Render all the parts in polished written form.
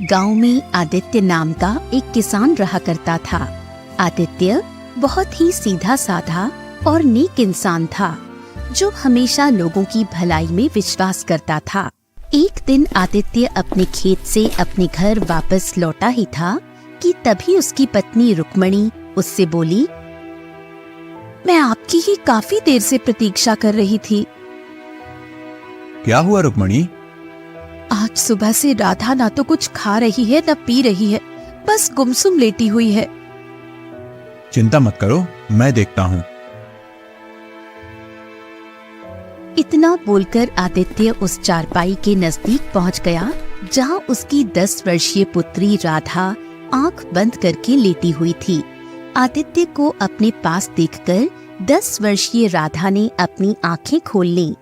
गांव में आदित्य नाम का एक किसान रहा करता था। आदित्य बहुत ही सीधा साधा और नेक इंसान था, जो हमेशा लोगों की भलाई में विश्वास करता था। एक दिन आदित्य अपने खेत से अपने घर वापस लौटा ही था कि तभी उसकी पत्नी रुक्मणी उससे बोली, मैं आपकी ही काफी देर से प्रतीक्षा कर रही थी। क्या हुआ रुक्मणी? आज सुबह से राधा ना तो कुछ खा रही है न पी रही है, बस गुमसुम लेटी हुई है। चिंता मत करो, मैं देखता हूँ। इतना बोलकर आदित्य उस चारपाई के नजदीक पहुंच गया, जहां उसकी 10 वर्षीय पुत्री राधा आंख बंद करके लेटी हुई थी। आदित्य को अपने पास देखकर 10 वर्षीय राधा ने अपनी आंखें खोल ली।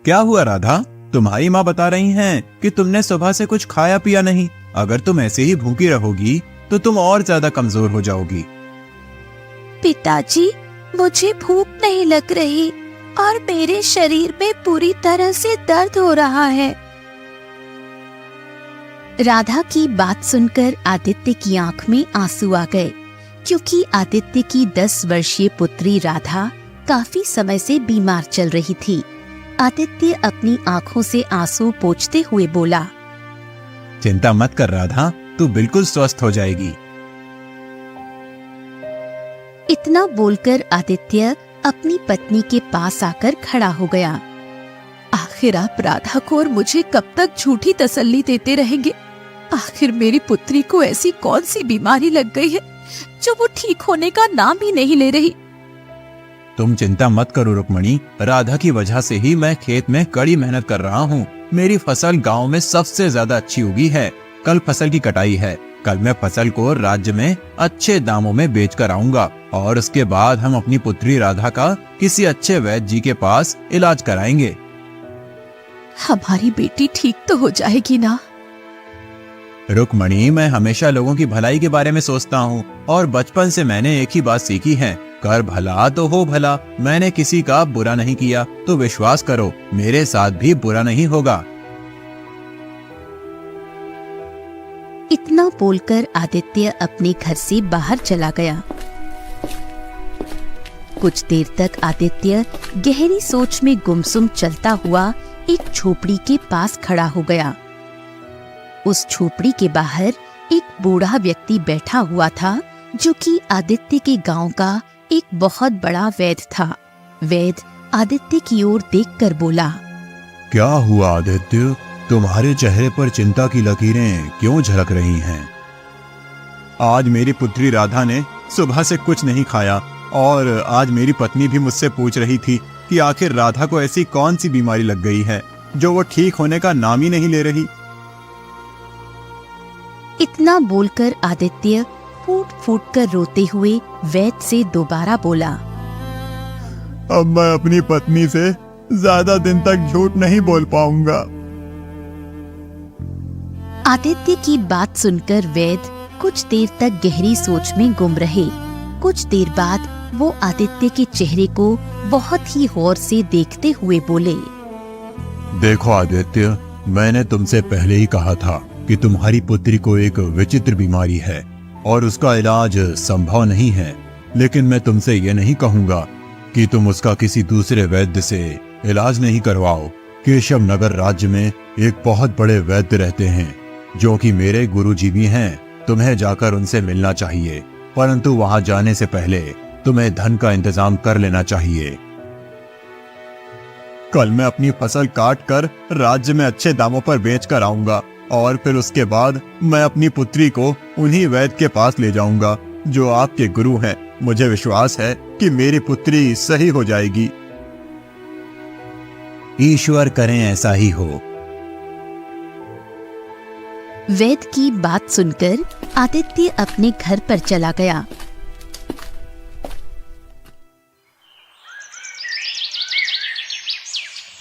क्या हुआ राधा? तुम्हारी माँ बता रही हैं कि तुमने सुबह से कुछ खाया पिया नहीं। अगर तुम ऐसे ही भूखी रहोगी तो तुम और ज्यादा कमजोर हो जाओगी। पिताजी, मुझे भूख नहीं लग रही और मेरे शरीर में पूरी तरह से दर्द हो रहा है। राधा की बात सुनकर आदित्य की आंख में आंसू आ गए, क्योंकि आदित्य की 10 वर्षीय पुत्री राधा काफी समय से बीमार चल रही थी। आदित्य अपनी आंखों से आंसू पोंछते हुए बोला, चिंता मत कर राधा, तू बिल्कुल स्वस्थ हो जाएगी। इतना बोलकर आदित्य अपनी पत्नी के पास आकर खड़ा हो गया। आखिर आप राधा को और मुझे कब तक झूठी तसल्ली देते रहेंगे? आखिर मेरी पुत्री को ऐसी कौन सी बीमारी लग गई है जो वो ठीक होने का नाम ही नहीं ले रही? तुम चिंता मत करो रुक्मणी, राधा की वजह से ही मैं खेत में कड़ी मेहनत कर रहा हूँ। मेरी फसल गांव में सबसे ज्यादा अच्छी उगी है। कल फसल की कटाई है। कल मैं फसल को राज्य में अच्छे दामों में बेच कर आऊंगा और उसके बाद हम अपनी पुत्री राधा का किसी अच्छे वैद्य जी के पास इलाज कराएंगे। हमारी बेटी ठीक तो हो जाएगी ना? रुक्मणी, मैं हमेशा लोगों की भलाई के बारे में सोचता हूँ और बचपन से मैंने एक ही बात सीखी है, कर भला तो हो भला। मैंने किसी का बुरा नहीं किया, तो विश्वास करो मेरे साथ भी बुरा नहीं होगा। इतना बोलकर आदित्य अपने घर से बाहर चला गया। कुछ देर तक आदित्य गहरी सोच में गुमसुम चलता हुआ एक झोपड़ी के पास खड़ा हो गया। उस झोपड़ी के बाहर एक बूढ़ा व्यक्ति बैठा हुआ था, जो कि आदित्य के गांव का एक बहुत बड़ा वैद्य था। वैद्य आदित्य की ओर देखकर बोला, क्या हुआ आदित्य? तुम्हारे चेहरे पर चिंता की लकीरें क्यों झलक रही हैं? आज मेरी पुत्री राधा ने सुबह से कुछ नहीं खाया और आज मेरी पत्नी भी मुझसे पूछ रही थी कि आखिर राधा को ऐसी कौन सी बीमारी लग गई है जो वो ठीक होने का नाम ही नहीं ले रही। इतना बोलकर आदित्य फूट फूट कर रोते हुए वैद्य से दोबारा बोला, अब मैं अपनी पत्नी से ज्यादा दिन तक झूठ नहीं बोल पाऊंगा। आदित्य की बात सुनकर वैद्य कुछ देर तक गहरी सोच में गुम रहे। कुछ देर बाद वो आदित्य के चेहरे को बहुत ही गौर से देखते हुए बोले, देखो आदित्य, मैंने तुमसे पहले ही कहा था कि तुम्हारी पुत्री को एक विचित्र बीमारी है और उसका इलाज संभव नहीं है। लेकिन मैं तुमसे ये नहीं कहूंगा कि तुम उसका किसी दूसरे वैद्य से इलाज नहीं करवाओ। केशव नगर राज्य में एक बहुत बड़े वैद्य रहते हैं, जो कि मेरे गुरुजी भी हैं। तुम्हें जाकर उनसे मिलना चाहिए, परंतु वहां जाने से पहले तुम्हें धन का इंतजाम कर लेना चाहिए। कल मैं अपनी फसल काट कर राज्य में अच्छे दामों पर बेच कर आऊंगा और फिर उसके बाद मैं अपनी पुत्री को उन्हीं वैद्य के पास ले जाऊंगा जो आपके गुरु हैं। मुझे विश्वास है कि मेरी पुत्री सही हो जाएगी। ईश्वर करें ऐसा ही हो। वैद्य की बात सुनकर आदित्य अपने घर पर चला गया।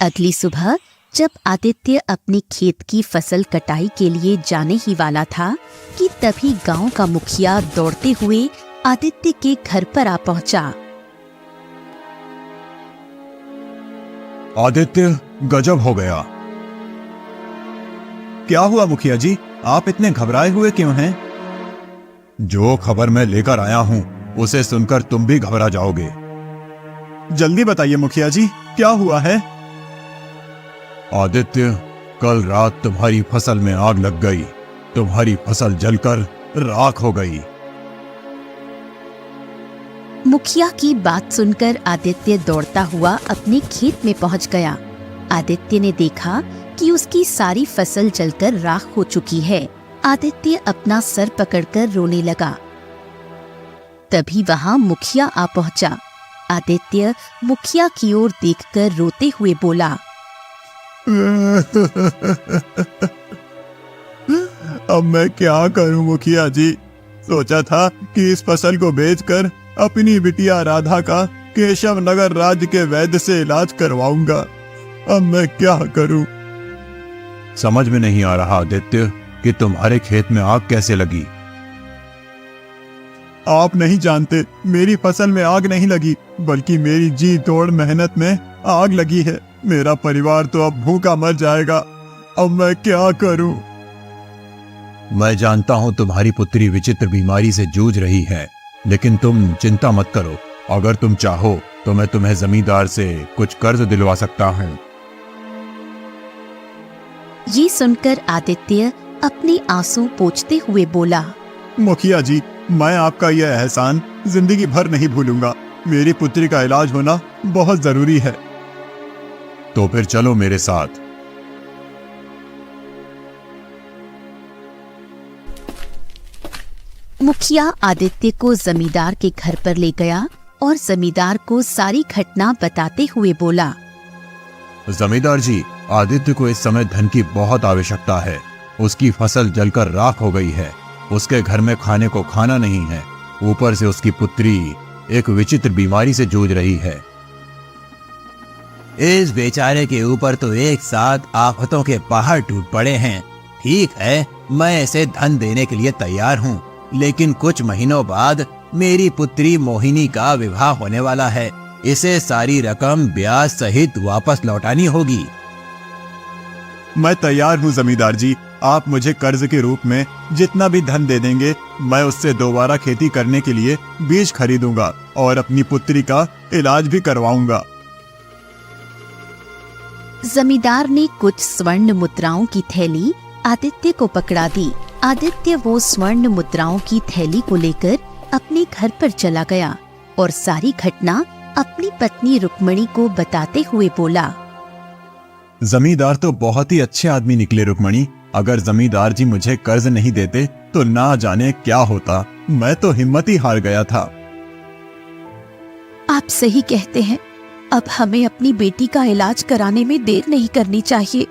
अगली सुबह जब आदित्य अपने खेत की फसल कटाई के लिए जाने ही वाला था कि तभी गांव का मुखिया दौड़ते हुए आदित्य के घर पर आ पहुंचा। आदित्य, गजब हो गया। क्या हुआ मुखिया जी, आप इतने घबराए हुए क्यों हैं? जो खबर मैं लेकर आया हूँ उसे सुनकर तुम भी घबरा जाओगे। जल्दी बताइए मुखिया जी, क्या हुआ है? आदित्य, कल रात तुम्हारी फसल में आग लग गई। तुम्हारी फसल जलकर राख हो गई। मुखिया की बात सुनकर आदित्य दौड़ता हुआ अपने खेत में पहुंच गया। आदित्य ने देखा कि उसकी सारी फसल जलकर राख हो चुकी है। आदित्य अपना सर पकड़कर रोने लगा। तभी वहां मुखिया आ पहुंचा। आदित्य मुखिया की ओर देखकर रोते हुए बोला, अब मैं क्या करूं मुखिया जी? सोचा था कि इस फसल को बेचकर अपनी बिटिया राधा का केशव नगर राज्य के वैद्य से इलाज करवाऊंगा। अब मैं क्या करूं? समझ में नहीं आ रहा आदित्य कि तुम्हारे खेत में आग कैसे लगी। आप नहीं जानते, मेरी फसल में आग नहीं लगी, बल्कि मेरी जी तोड़ मेहनत में आग लगी है। मेरा परिवार तो अब भूखा मर जाएगा। अब मैं क्या करूं? मैं जानता हूं तुम्हारी पुत्री विचित्र बीमारी से जूझ रही है, लेकिन तुम चिंता मत करो। अगर तुम चाहो तो मैं तुम्हें जमींदार से कुछ कर्ज दिलवा सकता हूं। ये सुनकर आदित्य अपने आंसू पोंछते हुए बोला, मुखिया जी, मैं आपका यह एहसान जिंदगी भर नहीं भूलूंगा। मेरी पुत्री का इलाज होना बहुत जरूरी है। तो फिर चलो मेरे साथ। मुखिया आदित्य को जमींदार के घर पर ले गया और जमींदार को सारी घटना बताते हुए बोला, जमींदार जी, आदित्य को इस समय धन की बहुत आवश्यकता है। उसकी फसल जलकर राख हो गई है। उसके घर में खाने को खाना नहीं है। ऊपर से उसकी पुत्री एक विचित्र बीमारी से जूझ रही है। इस बेचारे के ऊपर तो एक साथ आफतों के पहाड़ टूट पड़े हैं। ठीक है, मैं इसे धन देने के लिए तैयार हूँ, लेकिन कुछ महीनों बाद मेरी पुत्री मोहिनी का विवाह होने वाला है। इसे सारी रकम ब्याज सहित वापस लौटानी होगी। मैं तैयार हूँ जमींदार जी। आप मुझे कर्ज के रूप में जितना भी धन दे देंगे, मैं उससे दोबारा खेती करने के लिए बीज खरीदूंगा और अपनी पुत्री का इलाज भी करवाऊंगा। जमींदार ने कुछ स्वर्ण मुद्राओं की थैली आदित्य को पकड़ा दी। आदित्य वो स्वर्ण मुद्राओं की थैली को लेकर अपने घर पर चला गया और सारी घटना अपनी पत्नी रुक्मणी को बताते हुए बोला, जमींदार तो बहुत ही अच्छे आदमी निकले रुक्मणी। अगर जमींदार जी मुझे कर्ज नहीं देते तो ना जाने क्या होता। मैं तो हिम्मत ही हार गया था। आप सही कहते हैं। अब हमें अपनी बेटी का इलाज कराने में देर नहीं करनी चाहिए।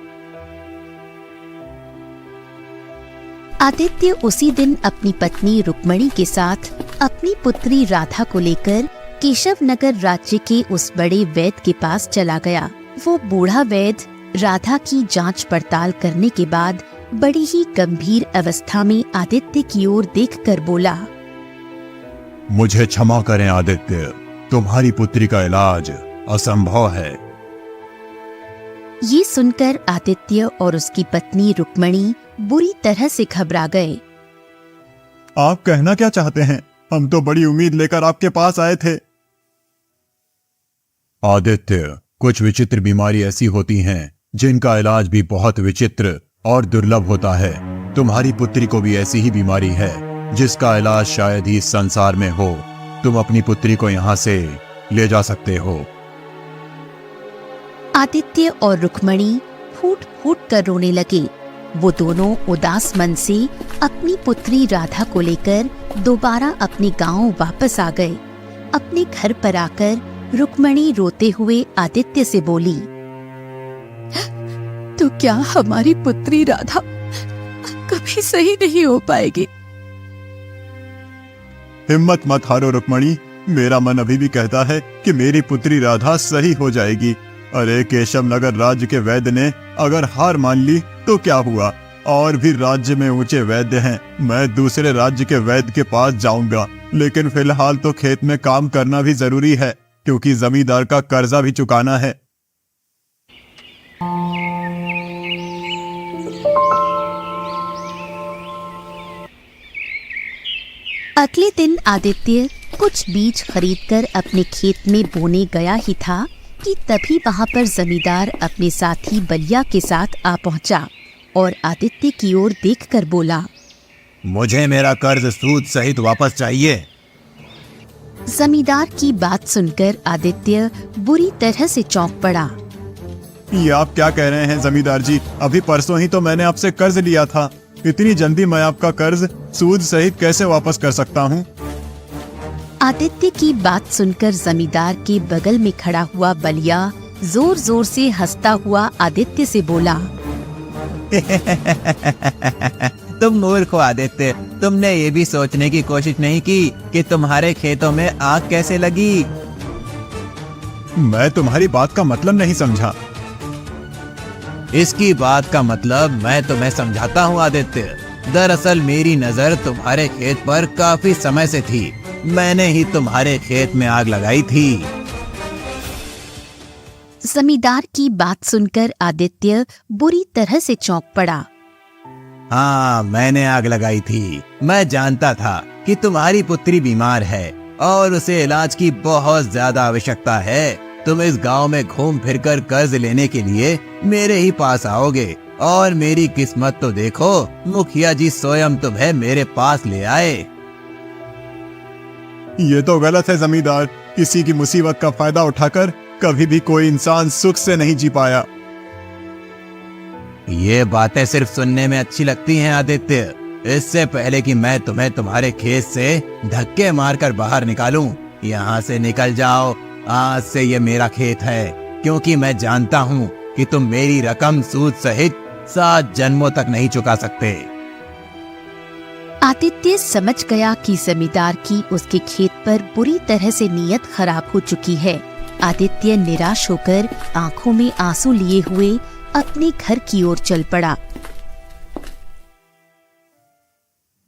आदित्य उसी दिन अपनी पत्नी रुक्मणी के साथ अपनी पुत्री राधा को लेकर केशव नगर राज्य के उस बड़े वैद्य के पास चला गया। वो बूढ़ा वैद्य राधा की जांच पड़ताल करने के बाद बड़ी ही गंभीर अवस्था में आदित्य की ओर देखकर बोला, मुझे क्षमा करें आदित्य, तुम्हारी पुत्री का इलाज असंभव है। ये सुनकर आदित्य और उसकी पत्नी रुक्मणी बुरी तरह से घबरा गए। आप कहना क्या चाहते हैं? हम तो बड़ी उम्मीद लेकर आपके पास आए थे। आदित्य, कुछ विचित्र बीमारी ऐसी होती हैं जिनका इलाज भी बहुत विचित्र और दुर्लभ होता है। तुम्हारी पुत्री को भी ऐसी ही बीमारी है जिसका इलाज शायद ही इस संसार में हो। तुम अपनी पुत्री को यहाँ से ले जा सकते हो। आदित्य और रुक्मणी फूट फूट कर रोने लगे। वो दोनों उदास मन से अपनी पुत्री राधा को लेकर दोबारा अपने गांव वापस आ गए। अपने घर पर आकर रुक्मणी रोते हुए आदित्य से बोली, तो क्या हमारी पुत्री राधा कभी सही नहीं हो पाएगी? हिम्मत मत हारो रुक्मणी। मेरा मन अभी भी कहता है कि मेरी पुत्री राधा सही हो जाएगी। अरे केशव नगर राज्य के वैद्य ने अगर हार मान ली तो क्या हुआ? और भी राज्य में ऊंचे वैद्य हैं। मैं दूसरे राज्य के वैद्य के पास जाऊंगा, लेकिन फिलहाल तो खेत में काम करना भी जरूरी है, क्योंकि जमींदार का कर्जा भी चुकाना है। अगले दिन आदित्य कुछ बीज खरीदकर अपने खेत में बोने गया ही था कि तभी वहां पर जमींदार अपने साथी बलिया के साथ आ पहुंचा और आदित्य की ओर देखकर बोला, मुझे मेरा कर्ज सूद सहित वापस चाहिए। जमींदार की बात सुनकर आदित्य बुरी तरह से चौंक पड़ा। ये आप क्या कह रहे हैं जमींदार जी? अभी परसों ही तो मैंने आपसे कर्ज लिया था। इतनी जल्दी मैं आपका कर्ज सूद सहित कैसे वापस कर सकता हूँ? आदित्य की बात सुनकर जमींदार के बगल में खड़ा हुआ बलिया जोर जोर से हंसता हुआ आदित्य से बोला, तुम मूर्ख हो आदित्य, तुमने ये भी सोचने की कोशिश नहीं की कि तुम्हारे खेतों में आग कैसे लगी। मैं तुम्हारी बात का मतलब नहीं समझा। इसकी बात का मतलब मैं तुम्हें समझाता हूँ आदित्य। दरअसल मेरी नजर तुम्हारे खेत पर काफी समय से थी। मैंने ही तुम्हारे खेत में आग लगाई थी। जमींदार की बात सुनकर आदित्य बुरी तरह से चौंक पड़ा। हाँ, मैंने आग लगाई थी। मैं जानता था कि तुम्हारी पुत्री बीमार है और उसे इलाज की बहुत ज्यादा आवश्यकता है। तुम इस गांव में घूम फिरकर कर्ज लेने के लिए मेरे ही पास आओगे और मेरी किस्मत तो देखो, मुखिया जी स्वयं तुम्हें मेरे पास ले आए। ये तो गलत है जमींदार। किसी की मुसीबत का फायदा उठाकर कभी भी कोई इंसान सुख से नहीं जी पाया। ये बातें सिर्फ सुनने में अच्छी लगती हैं आदित्य। इससे पहले कि मैं तुम्हें तुम्हारे खेत से धक्के मारकर बाहर निकालूं, यहाँ से निकल जाओ। आज से ये मेरा खेत है, क्योंकि मैं जानता हूँ कि तुम मेरी रकम सूद सहित 7 जन्मों तक नहीं चुका सकते। आदित्य समझ गया कि जमींदार की उसके खेत पर बुरी तरह से नीयत खराब हो चुकी है। आदित्य निराश होकर आंखों में आंसू लिए हुए अपने घर की ओर चल पड़ा।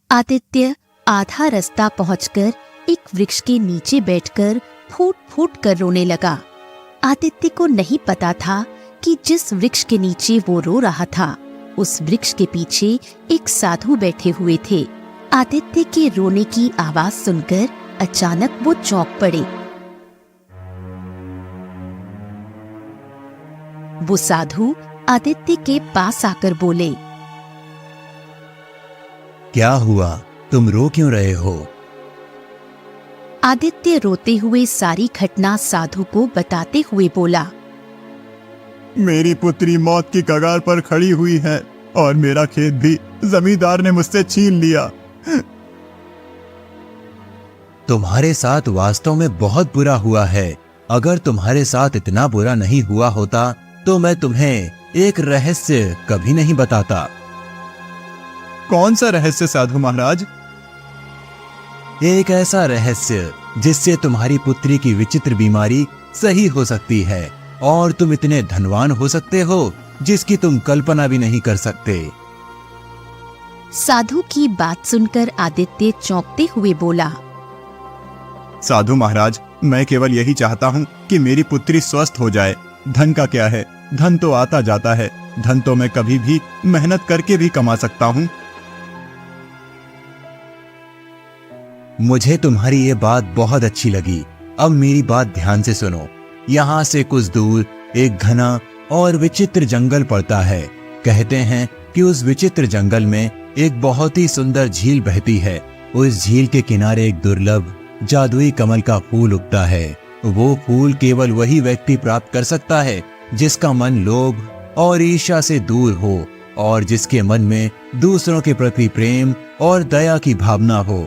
आदित्य आधा रास्ता पहुंचकर एक वृक्ष के नीचे बैठकर फूट फूट कर रोने लगा। आदित्य को नहीं पता था कि जिस वृक्ष के नीचे वो रो रहा था, उस वृक्ष के पीछे एक साधु बैठे हुए थे। आदित्य के रोने की आवाज सुनकर अचानक वो चौंक पड़े। वो साधु आदित्य के पास आकर बोले, क्या हुआ? तुम रो क्यों रहे हो? आदित्य रोते हुए सारी घटना साधु को बताते हुए बोला, मेरी पुत्री मौत की कगार पर खड़ी हुई है और मेरा खेत भी जमींदार ने मुझसे छीन लिया। तुम्हारे साथ वास्तव में बहुत बुरा हुआ है। अगर तुम्हारे साथ इतना बुरा नहीं हुआ होता तो मैं तुम्हें एक रहस्य कभी नहीं बताता। कौन सा रहस्य साधु महाराज? एक ऐसा रहस्य जिससे तुम्हारी पुत्री की विचित्र बीमारी सही हो सकती है और तुम इतने धनवान हो सकते हो जिसकी तुम कल्पना भी नहीं कर सकते। साधु की बात सुनकर आदित्य चौंकते हुए बोला, साधु महाराज, मैं केवल यही चाहता हूँ कि मेरी पुत्री स्वस्थ हो जाए। धन का क्या है? धन तो आता जाता है। धन तो मैं कभी भी मेहनत करके भी कमा सकता हूँ। मुझे तुम्हारी ये बात बहुत अच्छी लगी। अब मेरी बात ध्यान से सुनो। यहाँ से कुछ दूर एक घना और विचित्र जंगल पड़ता है। कहते हैं कि उस विचित्र जंगल में एक बहुत ही सुंदर झील बहती है। उस झील के किनारे एक दुर्लभ जादुई कमल का फूल उगता है। वो फूल केवल वही व्यक्ति प्राप्त कर सकता है जिसका मन लोभ और ईर्ष्या से दूर हो और जिसके मन में दूसरों के प्रति प्रेम और दया की भावना हो।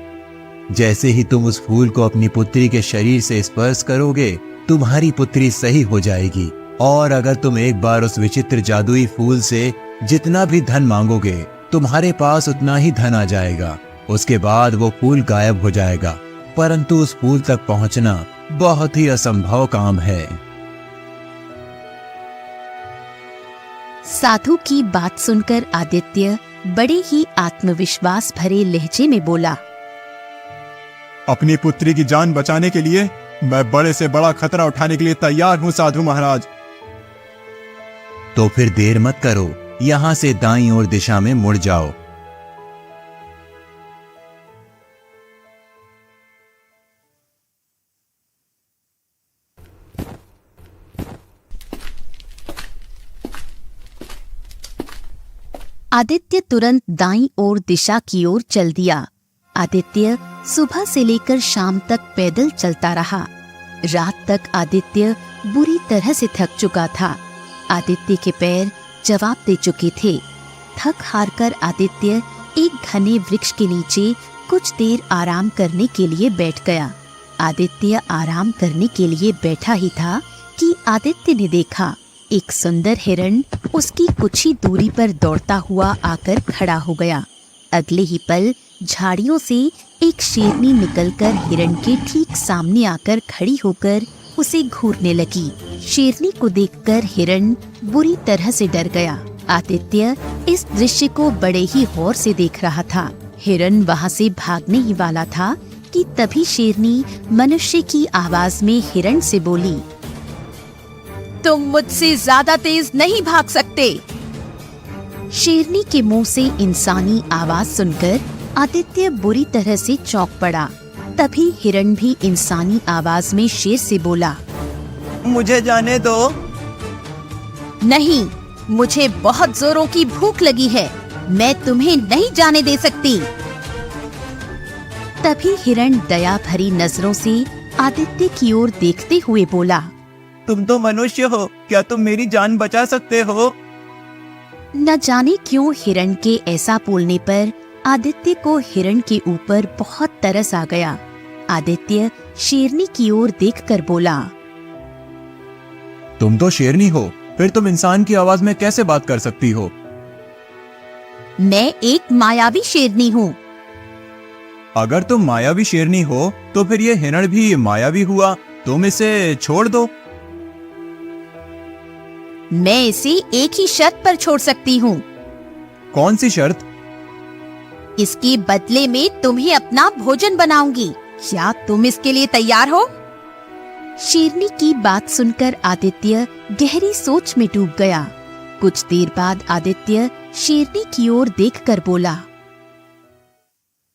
जैसे ही तुम उस फूल को अपनी पुत्री के शरीर से स्पर्श करोगे, तुम्हारी पुत्री सही हो जाएगी। और अगर तुम एक बार उस विचित्र जादुई फूल से जितना भी धन मांगोगे, तुम्हारे पास उतना ही धन आ जाएगा। उसके बाद वो फूल गायब हो जाएगा। परंतु उस फूल तक पहुंचना बहुत ही असंभव काम है। साधु की बात सुनकर आदित्य बड़े ही आत्मविश्वास भरे लहजे में बोला, अपनी पुत्री की जान बचाने के लिए मैं बड़े से बड़ा खतरा उठाने के लिए तैयार हूँ साधु महाराज। तो फिर देर मत करो, यहाँ से दाईं ओर दिशा में मुड़ जाओ। आदित्य तुरंत दाईं ओर दिशा की ओर चल दिया। आदित्य सुबह से लेकर शाम तक पैदल चलता रहा। रात तक आदित्य बुरी तरह से थक चुका था। आदित्य के पैर जवाब दे चुके थे। थक हार कर आदित्य एक घने वृक्ष के नीचे कुछ देर आराम करने के लिए बैठ गया। आदित्य आराम करने के लिए बैठा ही था कि आदित्य ने देखा एक सुंदर हिरण उसकी कुछ ही दूरी पर दौड़ता हुआ आकर खड़ा हो गया। अगले ही पल झाड़ियों से एक शेरनी निकलकर हिरण के ठीक सामने आकर खड़ी होकर उसे घूरने लगी। शेरनी को देखकर हिरण बुरी तरह से डर गया। आदित्य इस दृश्य को बड़े ही गौर से देख रहा था। हिरण वहाँ से भागने ही वाला था कि तभी शेरनी मनुष्य की आवाज में हिरण से बोली, तुम मुझसे ज्यादा तेज नहीं भाग सकते। शेरनी के मुंह से इंसानी आवाज सुनकर आदित्य बुरी तरह से चौंक पड़ा। तभी हिरण भी इंसानी आवाज में शेर से बोला, मुझे जाने दो। नहीं, मुझे बहुत जोरों की भूख लगी है, मैं तुम्हें नहीं जाने दे सकती। तभी हिरण दया भरी नजरों से आदित्य की ओर देखते हुए बोला, तुम तो मनुष्य हो, क्या तुम मेरी जान बचा सकते हो? न जाने क्यों हिरण के ऐसा बोलने पर आदित्य को हिरण के ऊपर बहुत तरस आ गया। आदित्य शेरनी की ओर देखकर बोला, तुम तो शेरनी हो, फिर तुम इंसान की आवाज में कैसे बात कर सकती हो? मैं एक मायावी शेरनी हूँ। अगर तुम मायावी शेरनी हो तो फिर ये हिरण भी मायावी हुआ, तुम इसे छोड़ दो। मैं इसे एक ही शर्त पर छोड़ सकती हूँ। कौन सी शर्त? इसके बदले में तुम्हें अपना भोजन बनाऊंगी। क्या तुम इसके लिए तैयार हो? शेरनी की बात सुनकर आदित्य गहरी सोच में डूब गया। कुछ देर बाद आदित्य शेरनी की ओर देखकर बोला,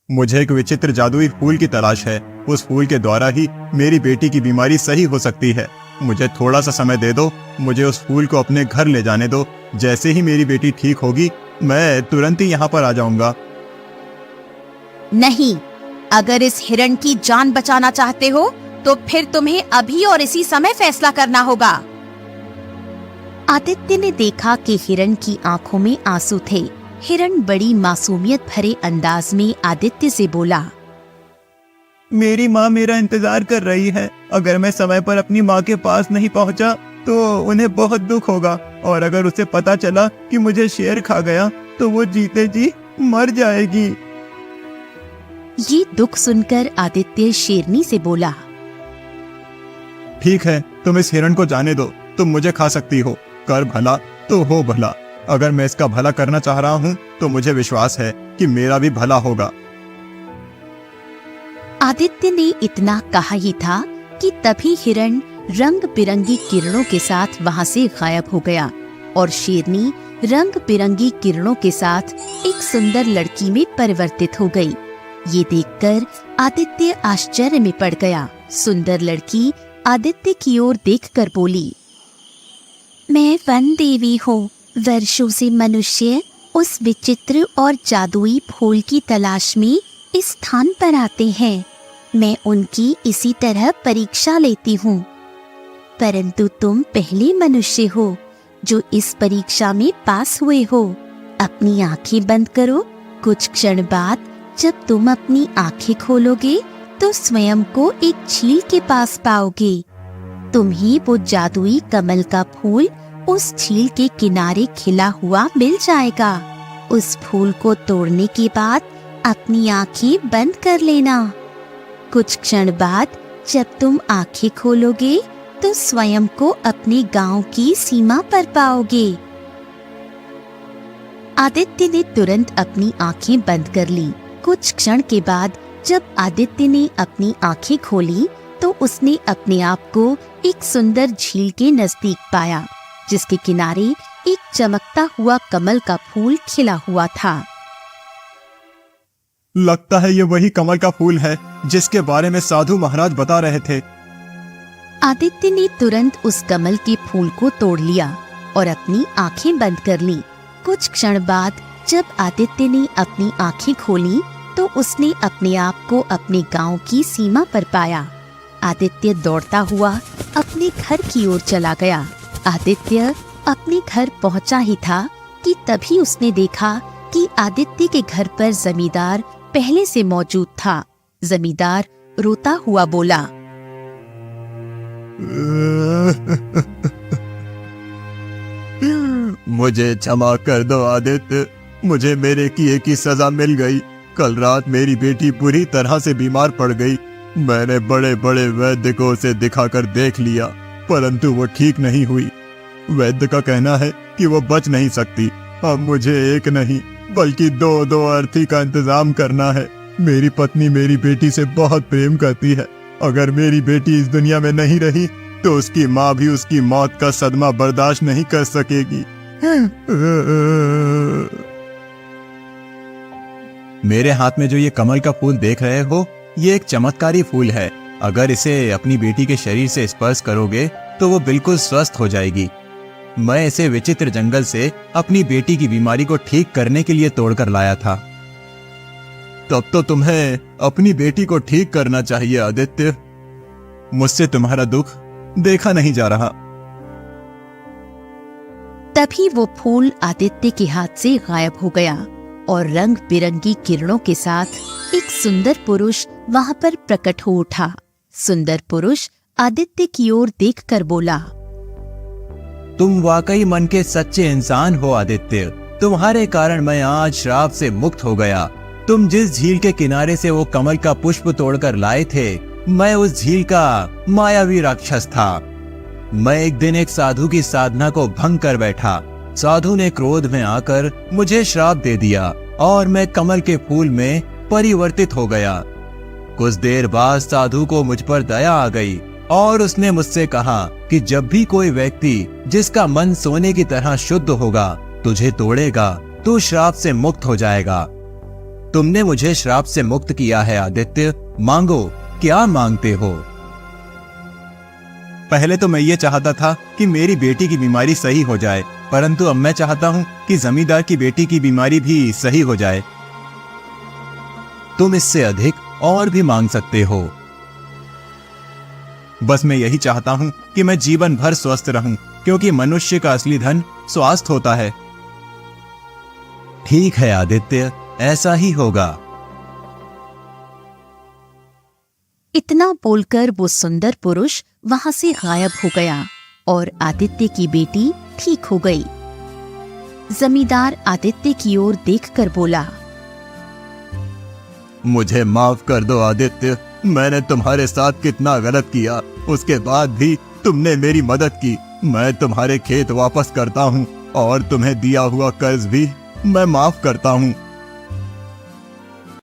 मुझे एक विचित्र जादुई फूल की तलाश है। उस फूल के द्वारा ही मेरी बेटी की बीमारी सही हो सकती है। मुझे थोड़ा सा समय दे दो, मुझे उस फूल को अपने घर ले जाने दो। जैसे ही मेरी बेटी ठीक होगी, मैं तुरंत ही यहाँ पर आ जाऊंगा। नहीं, अगर इस हिरण की जान बचाना चाहते हो तो फिर तुम्हें अभी और इसी समय फैसला करना होगा। आदित्य ने देखा कि हिरण की आंखों में आंसू थे। हिरण बड़ी मासूमियत भरे अंदाज में आदित्य से बोला, मेरी माँ मेरा इंतजार कर रही है। अगर मैं समय पर अपनी माँ के पास नहीं पहुँचा तो उन्हें बहुत दुख होगा, और अगर उसे पता चला कि मुझे शेर खा गया तो वो जीते जी मर जाएगी। ये दुख सुनकर आदित्य शेरनी से बोला, ठीक है, तुम इस हिरण को जाने दो, तुम मुझे खा सकती हो। कर भला तो हो भला। अगर मैं इसका भला करना चाह रहा हूँ तो मुझे विश्वास है कि मेरा भी भला होगा। आदित्य ने इतना कहा ही था कि तभी हिरण रंग बिरंगी किरणों के साथ वहाँ से गायब हो गया और शेरनी रंग बिरंगी किरणों के साथ एक सुंदर लड़की में परिवर्तित हो गई। ये देखकर आदित्य आश्चर्य में पड़ गया। सुंदर लड़की आदित्य की ओर देखकर बोली, मैं वन देवी हूँ। वर्षों से मनुष्य उस विचित्र और जादुई फूल की तलाश में इस स्थान पर आते हैं। मैं उनकी इसी तरह परीक्षा लेती हूँ, परंतु तुम पहले मनुष्य हो जो इस परीक्षा में पास हुए हो। अपनी आंखें बंद करो। कुछ क्षण बाद जब तुम अपनी आंखें खोलोगे तो स्वयं को एक झील के पास पाओगे। तुम्हें वो जादुई कमल का फूल उस झील के किनारे खिला हुआ मिल जाएगा। उस फूल को तोड़ने के बाद अपनी आंखें बंद कर लेना। कुछ क्षण बाद जब तुम आंखें खोलोगे तो स्वयं को अपने गांव की सीमा पर पाओगे। आदित्य ने तुरंत अपनी आंखें बंद कर ली। कुछ क्षण के बाद जब आदित्य ने अपनी आंखें खोली तो उसने अपने आप को एक सुंदर झील के नजदीक पाया, जिसके किनारे एक चमकता हुआ कमल का फूल खिला हुआ था। लगता है ये वही कमल का फूल है जिसके बारे में साधु महाराज बता रहे थे। आदित्य ने तुरंत उस कमल के फूल को तोड़ लिया और अपनी आंखें बंद कर ली। कुछ क्षण बाद जब आदित्य ने अपनी आंखें खोली तो उसने अपने आप को अपने गांव की सीमा पर पाया। आदित्य दौड़ता हुआ अपने घर की ओर चला गया। आदित्य अपने घर पहुंचा ही था कि तभी उसने देखा कि आदित्य के घर पर जमींदार पहले से मौजूद था। जमींदार रोता हुआ बोला, मुझे क्षमा कर दो आदित्य, मुझे मेरे किए की सजा मिल गई। कल रात मेरी बेटी बुरी तरह से बीमार पड़ गई। मैंने बड़े बड़े वैद्य को उसे दिखाकर देख लिया, परंतु वो ठीक नहीं हुई। वैद्य का कहना है कि वो बच नहीं सकती। अब मुझे एक नहीं बल्कि दो अर्थी का इंतजाम करना है। मेरी पत्नी मेरी बेटी से बहुत प्रेम करती है। अगर मेरी बेटी इस दुनिया में नहीं रही तो उसकी माँ भी उसकी मौत का सदमा बर्दाश्त नहीं कर सकेगी। मेरे हाथ में जो ये कमल का फूल देख रहे हो, ये एक चमत्कारी फूल है। अगर इसे अपनी बेटी के शरीर से स्पर्श करोगे तो वो बिल्कुल स्वस्थ हो जाएगी। मैं इसे विचित्र जंगल से अपनी बेटी की बीमारी को ठीक करने के लिए तोड़कर लाया था। तब तो तुम्हें अपनी बेटी को ठीक करना चाहिए आदित्य। मुझसे तुम्हारा दुख देखा नहीं जा रहा। तभी वो फूल आदित्य के हाथ से गायब हो गया और रंग बिरंगी किरणों के साथ एक सुंदर पुरुष वहां पर प्रकट हो उठा। सुंदर पुरुष आदित्य की ओर देखकर बोला, तुम वाकई मन के सच्चे इंसान हो आदित्य। तुम्हारे कारण मैं आज श्राप से मुक्त हो गया। तुम जिस झील के किनारे से वो कमल का पुष्प तोड़कर लाए थे, मैं उस झील का मायावी राक्षस था। मैं एक दिन एक साधु की साधना को भंग कर बैठा। साधु ने क्रोध में आकर मुझे श्राप दे दिया और मैं कमल के फूल में परिवर्तित हो गया। कुछ देर बाद साधु को मुझ पर दया आ गई और उसने मुझसे कहा कि जब भी कोई व्यक्ति जिसका मन सोने की तरह शुद्ध होगा तुझे तोड़ेगा तो श्राप से मुक्त हो जाएगा। तुमने मुझे श्राप से मुक्त किया है आदित्य। मांगो, क्या मांगते हो? पहले तो मैं ये चाहता था कि मेरी बेटी की बीमारी सही हो जाए, परंतु अब मैं चाहता हूँ कि जमींदार की बेटी की बीमारी भी सही हो जाए। तुम इससे अधिक और भी मांग सकते हो। बस मैं यही चाहता हूँ कि मैं जीवन भर स्वस्थ रहूं, क्योंकि मनुष्य का असली धन स्वास्थ्य होता है। ठीक है आदित्य, ऐसा ही होगा। इतना बोलकर वो सुंदर पुरुष वहां से गायब हो गया और आदित्य की बेटी ठीक हो गई। जमींदार आदित्य की ओर देखकर बोला, मुझे माफ कर दो आदित्य। मैंने तुम्हारे साथ कितना गलत किया, उसके बाद भी तुमने मेरी मदद की। मैं तुम्हारे खेत वापस करता हूँ और तुम्हें दिया हुआ कर्ज भी मैं माफ करता हूँ।